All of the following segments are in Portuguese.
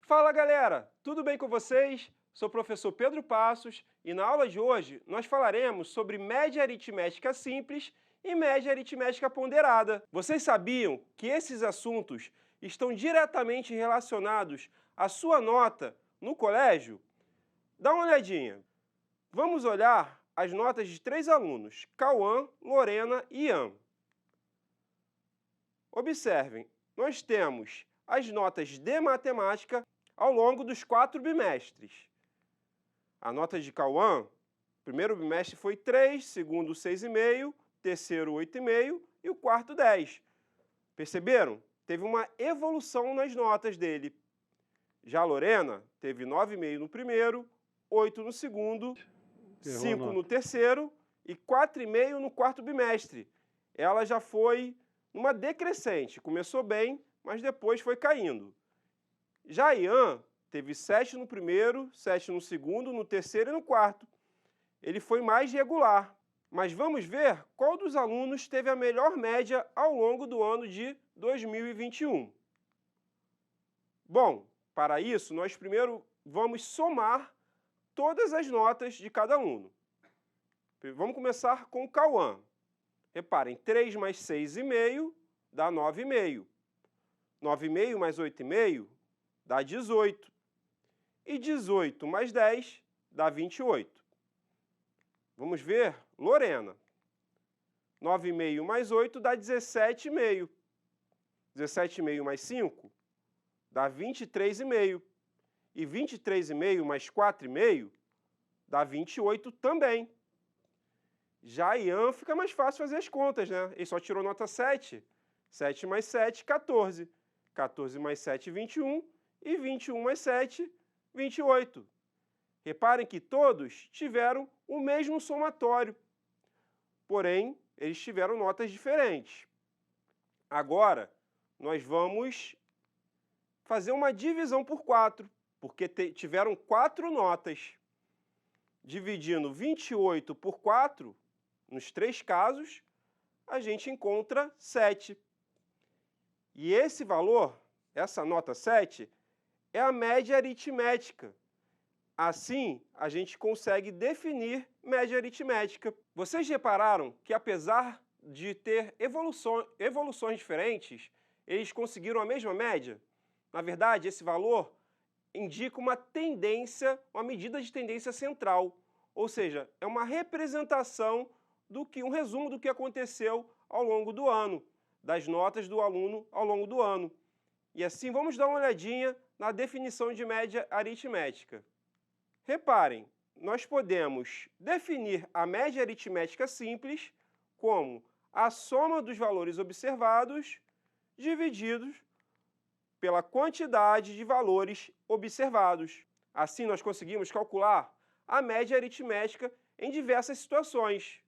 Fala galera, tudo bem com vocês? Sou o professor Pedro Passos e na aula de hoje nós falaremos sobre média aritmética simples e média aritmética ponderada. Vocês sabiam que esses assuntos estão diretamente relacionados à sua nota no colégio? Dá uma olhadinha. Vamos olhar as notas de 3 alunos, Cauã, Lorena e Ian. Observem, nós temos as notas de matemática ao longo dos 4 bimestres. A nota de Cauã, primeiro bimestre foi 3, segundo 6,5, terceiro 8,5 e o quarto 10. Perceberam? Teve uma evolução nas notas dele. Já a Lorena teve 9,5 no primeiro, 8 no segundo, 5 no terceiro e 4,5 no quarto bimestre. Ela já foi numa decrescente, começou bem, mas depois foi caindo. Já Ian teve 7 no primeiro, 7 no segundo, no terceiro e no quarto. Ele foi mais regular. Mas vamos ver qual dos alunos teve a melhor média ao longo do ano de 2021. Bom, para isso, nós primeiro vamos somar todas as notas de cada aluno. Vamos começar com o Cauã. Reparem, 3 mais 6,5 dá 9,5. 9,5 mais 8,5 dá 18. E 18 mais 10 dá 28. Vamos ver Lorena. 9,5 mais 8 dá 17,5. 17,5 mais 5 dá 23,5. E 23,5 mais 4,5 dá 28 também. Já Ian fica mais fácil fazer as contas, né? Ele só tirou nota 7. 7 mais 7, 14. 14 mais 7, 21. E 21 mais 7, 28. Reparem que todos tiveram o mesmo somatório, porém, eles tiveram notas diferentes. Agora, nós vamos fazer uma divisão por 4, porque tiveram 4 notas. Dividindo 28 por 4, nos 3 casos, a gente encontra 7. E esse valor, essa nota 7, é a média aritmética. Assim, a gente consegue definir média aritmética. Vocês repararam que, apesar de ter evoluções diferentes, eles conseguiram a mesma média? Na verdade, esse valor indica uma tendência, uma medida de tendência central, ou seja, é uma representação um resumo do que aconteceu ao longo do ano, das notas do aluno ao longo do ano. E assim, vamos dar uma olhadinha na definição de média aritmética. Reparem, nós podemos definir a média aritmética simples como a soma dos valores observados divididos pela quantidade de valores observados. Assim, nós conseguimos calcular a média aritmética em diversas situações.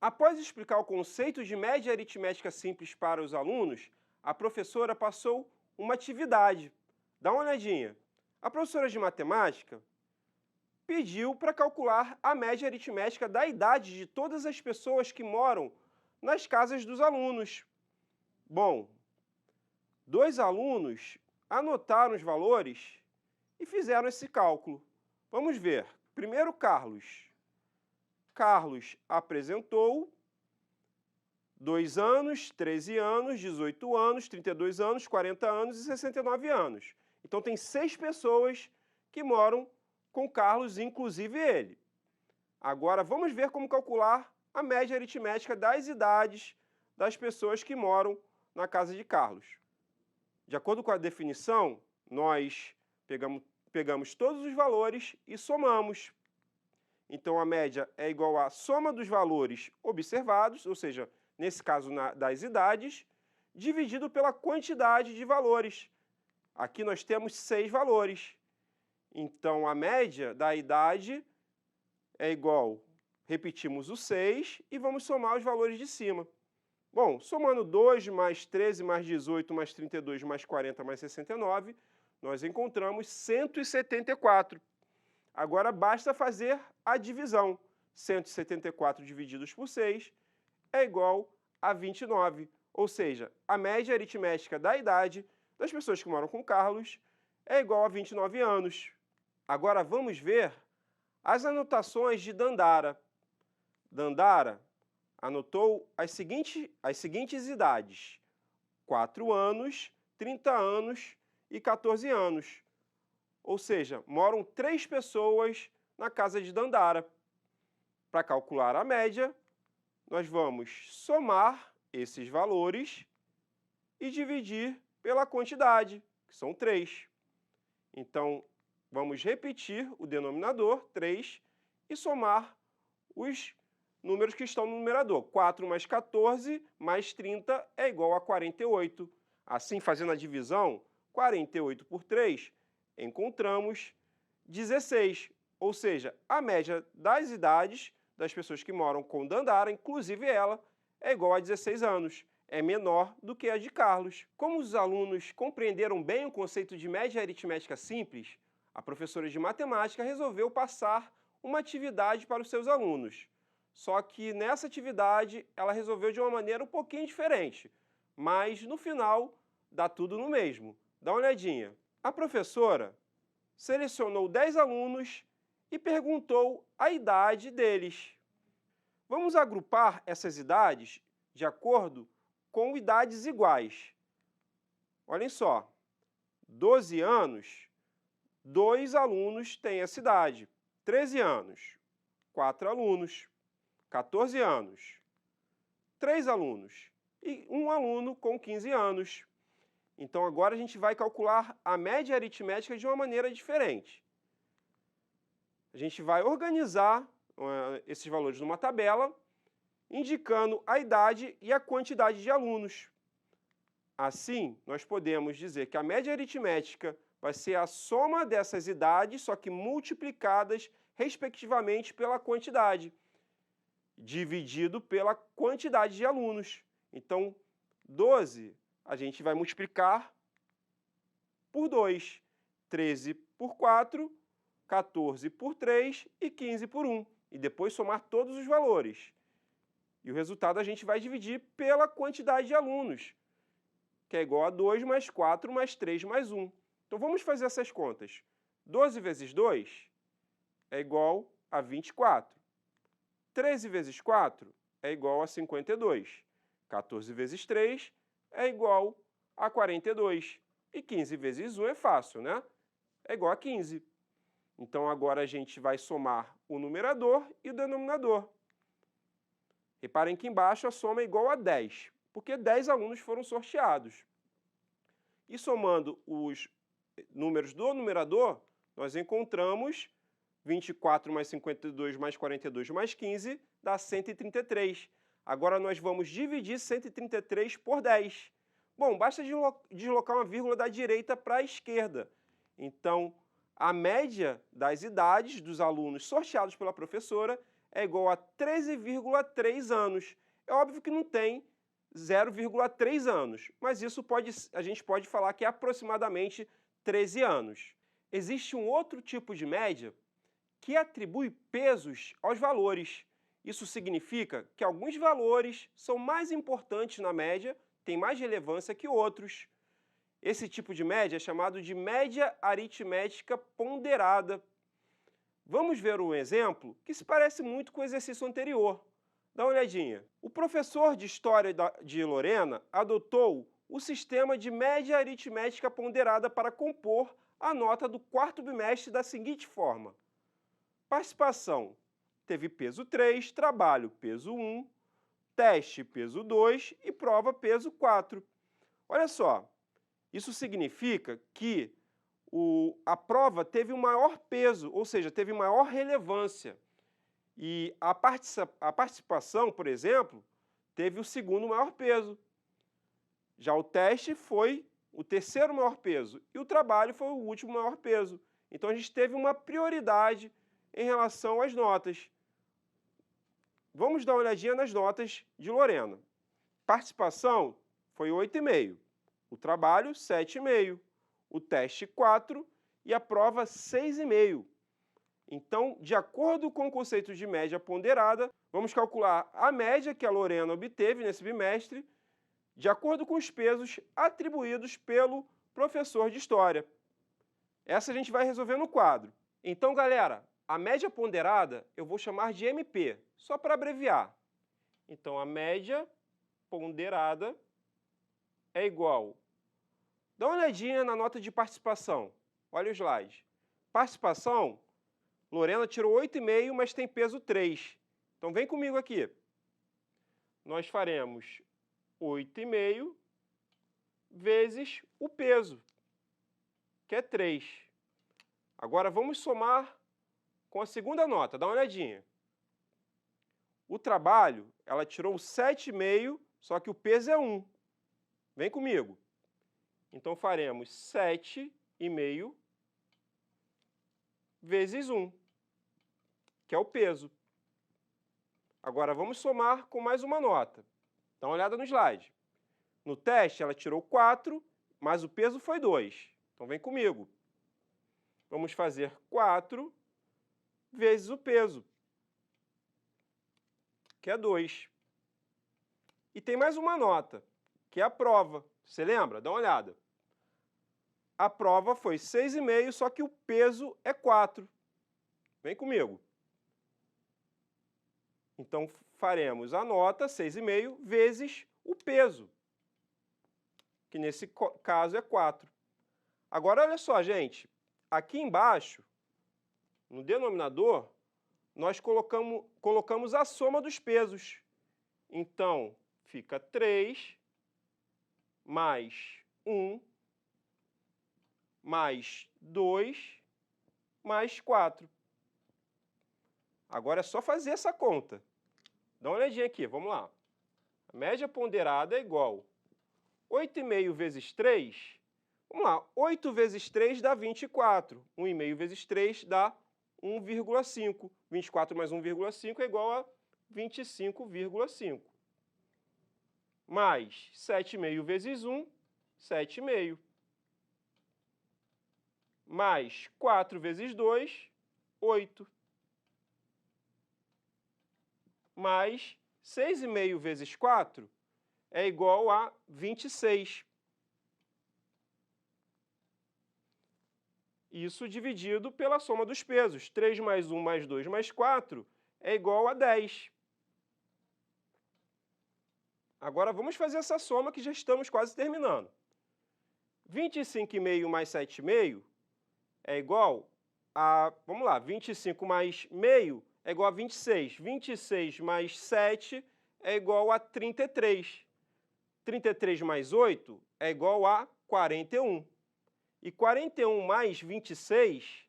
Após explicar o conceito de média aritmética simples para os alunos, a professora passou uma atividade. Dá uma olhadinha. A professora de matemática pediu para calcular a média aritmética da idade de todas as pessoas que moram nas casas dos alunos. Bom, 2 alunos anotaram os valores e fizeram esse cálculo. Vamos ver. Primeiro, Carlos. Carlos apresentou 2 anos, 13 anos, 18 anos, 32 anos, 40 anos e 69 anos. Então, tem 6 pessoas que moram com Carlos, inclusive ele. Agora, vamos ver como calcular a média aritmética das idades das pessoas que moram na casa de Carlos. De acordo com a definição, nós pegamos todos os valores e somamos. Então, a média é igual à soma dos valores observados, ou seja, nesse caso das idades, dividido pela quantidade de valores. Aqui nós temos 6 valores. Então, a média da idade é igual, repetimos o 6 e vamos somar os valores de cima. Bom, somando 2 mais 13 mais 18 mais 32 mais 40 mais 69, nós encontramos 174. Agora basta fazer a divisão. 174 divididos por 6 é igual a 29. Ou seja, a média aritmética da idade das pessoas que moram com Carlos é igual a 29 anos. Agora vamos ver as anotações de Dandara. Dandara anotou as seguintes idades: 4 anos, 30 anos e 14 anos. Ou seja, moram 3 pessoas na casa de Dandara. Para calcular a média, nós vamos somar esses valores e dividir pela quantidade, que são 3. Então, vamos repetir o denominador, 3, e somar os números que estão no numerador. 4 mais 14 mais 30 é igual a 48. Assim, fazendo a divisão, 48 por 3, encontramos 16. Ou seja, a média das idades das pessoas que moram com Dandara, inclusive ela, é igual a 16 anos. É menor do que a de Carlos. Como os alunos compreenderam bem o conceito de média aritmética simples, a professora de matemática resolveu passar uma atividade para os seus alunos. Só que nessa atividade ela resolveu de uma maneira um pouquinho diferente, mas no final dá tudo no mesmo. Dá uma olhadinha. A professora selecionou 10 alunos e perguntou a idade deles. Vamos agrupar essas idades de acordo com idades iguais. Olhem só, 12 anos, 2 alunos têm essa idade. 13 anos, 4 alunos. 14 anos, 3 alunos. E 1 aluno com 15 anos. Então, agora a gente vai calcular a média aritmética de uma maneira diferente. A gente vai organizar esses valores numa tabela, indicando a idade e a quantidade de alunos. Assim, nós podemos dizer que a média aritmética vai ser a soma dessas idades, só que multiplicadas, respectivamente, pela quantidade, dividido pela quantidade de alunos. Então, 12 a gente vai multiplicar por 2, 13 por 4, 14 por 3 e 15 por 1. E depois somar todos os valores. E o resultado a gente vai dividir pela quantidade de alunos, que é igual a 2 mais 4 mais 3 mais 1. Então, vamos fazer essas contas. 12 vezes 2 é igual a 24. 13 vezes 4 é igual a 52. 14 vezes 3 é igual a 42. E 15 vezes 1 é fácil, né? É igual a 15. Então, agora a gente vai somar o numerador e o denominador. Reparem que embaixo a soma é igual a 10, porque 10 alunos foram sorteados. E somando os números do numerador, nós encontramos 24 mais 52 mais 42 mais 15 dá 133. Agora nós vamos dividir 133 por 10. Bom, basta deslocar uma vírgula da direita para a esquerda. Então, a média das idades dos alunos sorteados pela professora é igual a 13,3 anos. É óbvio que não tem 0,3 anos, mas isso a gente pode falar que é aproximadamente 13 anos. Existe um outro tipo de média que atribui pesos aos valores. Isso significa que alguns valores são mais importantes na média, têm mais relevância que outros. Esse tipo de média é chamado de média aritmética ponderada. Vamos ver um exemplo que se parece muito com o exercício anterior. Dá uma olhadinha. O professor de História de Lorena adotou o sistema de média aritmética ponderada para compor a nota do 4º bimestre da seguinte forma. Participação teve peso 3, trabalho peso 1, teste peso 2 e prova peso 4. Olha só, isso significa que a prova teve um maior peso, ou seja, teve maior relevância. E a participação, por exemplo, teve o 2º maior peso. Já o teste foi o 3º maior peso e o trabalho foi o último maior peso. Então, a gente teve uma prioridade em relação às notas. Vamos dar uma olhadinha nas notas de Lorena. Participação foi 8,5, o trabalho 7,5, o teste 4 e a prova 6,5. Então, de acordo com o conceito de média ponderada, vamos calcular a média que a Lorena obteve nesse bimestre, de acordo com os pesos atribuídos pelo professor de História. Essa a gente vai resolver no quadro. Então, galera, a média ponderada eu vou chamar de MP, só para abreviar. Então, a média ponderada é igual. Dá uma olhadinha na nota de participação. Olha o slide. Participação, Lorena tirou 8,5, mas tem peso 3. Então, vem comigo aqui. Nós faremos 8,5 vezes o peso, que é 3. Agora, vamos somar com a segunda nota. Dá uma olhadinha. O trabalho, ela tirou 7,5, só que o peso é 1. Vem comigo. Então, faremos 7,5 vezes 1, que é o peso. Agora, vamos somar com mais uma nota. Dá uma olhada no slide. No teste, ela tirou 4, mas o peso foi 2. Então, vem comigo. Vamos fazer 4 vezes o peso, que é 2. E tem mais uma nota, que é a prova. Você lembra? Dá uma olhada. A prova foi 6,5, só que o peso é 4. Vem comigo. Então, faremos a nota 6,5 vezes o peso, que nesse caso é 4. Agora, olha só, gente. Aqui embaixo, no denominador, nós colocamos a soma dos pesos. Então, fica 3 mais 1 mais 2 mais 4. Agora é só fazer essa conta. Dá uma olhadinha aqui, vamos lá. A média ponderada é igual a 8,5 vezes 3. Vamos lá, 8 vezes 3 dá 24. 1,5 vezes 3 dá 1,5. 24 mais 1,5 é igual a 25,5. Mais 7,5 vezes 1, 7,5. Mais 4 vezes 2, 8. Mais 6,5 vezes 4 é igual a 26. Isso dividido pela soma dos pesos. 3 mais 1 mais 2 mais 4 é igual a 10. Agora vamos fazer essa soma que já estamos quase terminando. 25,5 mais 7,5 é igual a, vamos lá, 25 mais meio é igual a 26. 26 mais 7 é igual a 33. 33 mais 8 é igual a 41. E 41 mais 26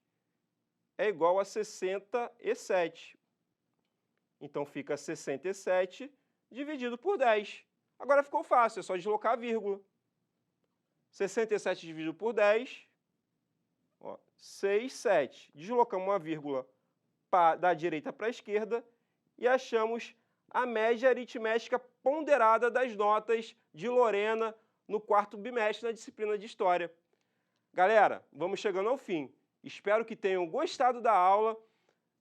é igual a 67. Então, fica 67 dividido por 10. Agora ficou fácil, é só deslocar a vírgula. 67 dividido por 10, 6, 7. Deslocamos uma vírgula da direita para a esquerda e achamos a média aritmética ponderada das notas de Lorena no quarto bimestre na disciplina de História. Galera, vamos chegando ao fim. Espero que tenham gostado da aula.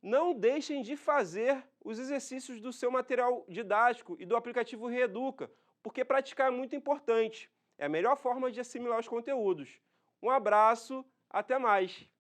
Não deixem de fazer os exercícios do seu material didático e do aplicativo Reeduca, porque praticar é muito importante. É a melhor forma de assimilar os conteúdos. Um abraço, até mais!